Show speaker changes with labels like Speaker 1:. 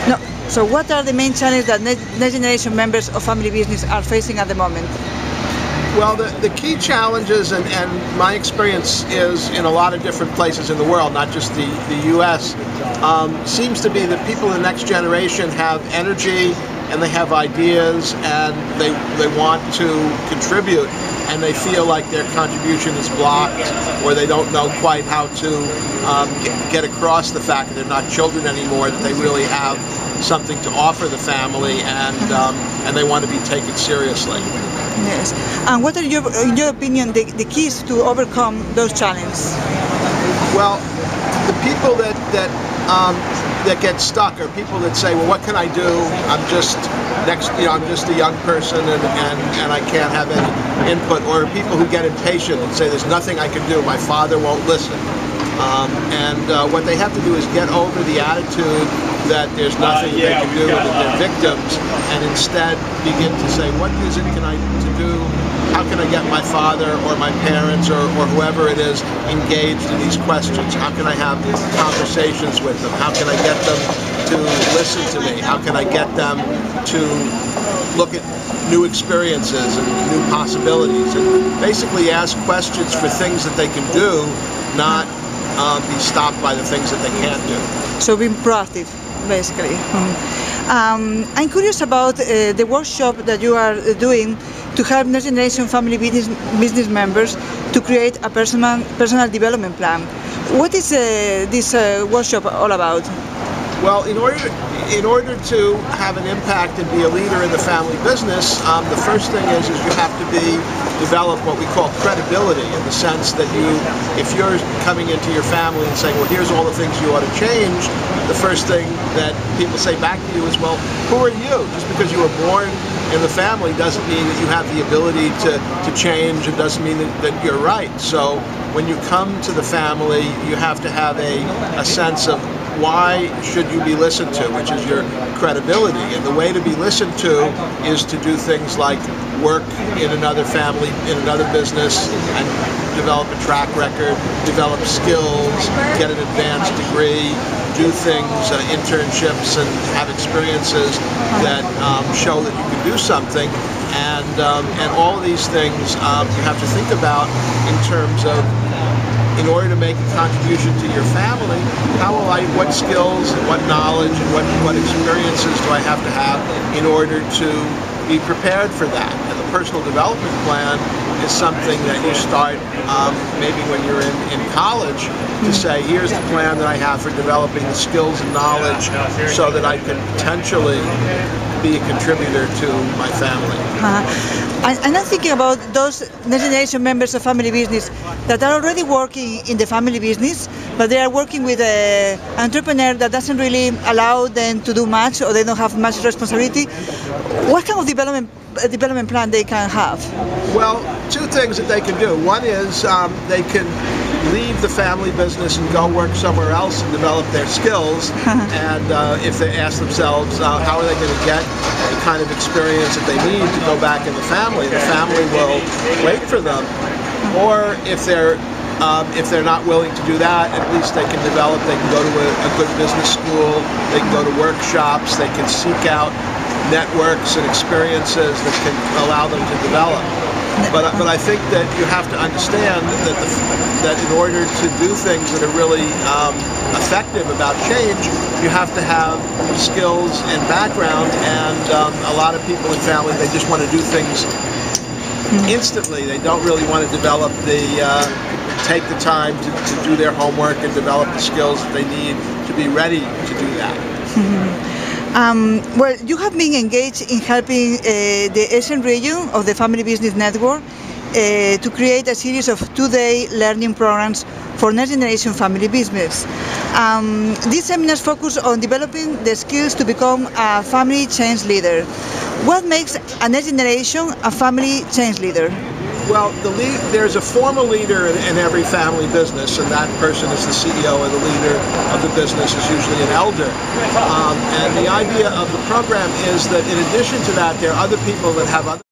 Speaker 1: No. So what are the main challenges that next generation members of family business are facing at the moment?
Speaker 2: Well, the key challenges, and my experience is in a lot of different places in the world, not just the U.S., seems to be that people in the next generation have energy and they have ideas and they want to contribute, and they feel like their contribution is blocked, or they don't know quite how to get across the fact that they're not children anymore, that they really have something to offer the family, and they want to be taken seriously.
Speaker 1: Yes. And what are in your opinion, the keys to overcome those challenges?
Speaker 2: Well, the people that get stuck are people that say, well, what can I do? I'm just a young person and I can't have any input. Or people who get impatient and say, there's nothing I can do. My father won't listen. What they have to do is get over the attitude that there's nothing they can do and that they're victims, and instead begin to say, what is it can I do? How can I get my father or my parents or whoever it is engaged in these questions? How can I have conversations with them? How can I get them to listen to me? How can I get them to look at new experiences and new possibilities, and basically ask questions for things that they can do, not be stopped by the things that they can't do.
Speaker 1: So being proactive, basically. I'm curious about the workshop that you are doing to help next generation family business members to create a personal development plan. What is this workshop all about?
Speaker 2: Well, in order to have an impact and be a leader in the family business, the first thing is you have to develop what we call credibility, in the sense that if you're coming into your family and saying, well, here's all the things you ought to change, the first thing that people say back to you is, well, who are you? Just because you were born in the family doesn't mean that you have the ability to change, and doesn't mean that you're right. So when you come to the family, you have to have a sense of why should you be listened to, which is your credibility. And the way to be listened to is to do things like work in another family, in another business, and develop a track record, develop skills, get an advanced degree, do things, internships, and have experiences that show that you can do something. And all of these things you have to think about in terms of, in order to make a contribution to your family, what skills and what knowledge and what experiences do I have to have in order to be prepared for that? And the personal development plan is something that you start maybe when you're in college, to say, here's the plan that I have for developing the skills and knowledge so that I can potentially be a contributor to my family.
Speaker 1: And I'm thinking about those next generation members of family business that are already working in the family business, but they are working with an entrepreneur that doesn't really allow them to do much, or they don't have much responsibility. What kind of development plan they can have?
Speaker 2: Well, two things that they can do. One is they can leave the family business and go work somewhere else and develop their skills. And if they ask themselves, how are they going to get the kind of experience that they need to go back in the family will wait for them. Or if they're not willing to do that, at least they can develop. They can go to a good business school. They can go to workshops. They can seek out networks and experiences that can allow them to develop. But I think that you have to understand that in order to do things that are really effective about change, you have to have skills and background. And a lot of people in family, they just want to do things instantly. They don't really want to develop take the time to do their homework and develop the skills that they need to be ready to do that.
Speaker 1: Well, you have been engaged in helping the Asian region of the Family Business Network to create a series of two-day learning programs for next generation family business. These seminars focus on developing the skills to become a family change leader. What makes a next generation a family change leader?
Speaker 2: Well, there's a formal leader in every family business, and that person is the CEO, and the leader of the business is usually an elder. And the idea of the program is that in addition to that, there are other people that have other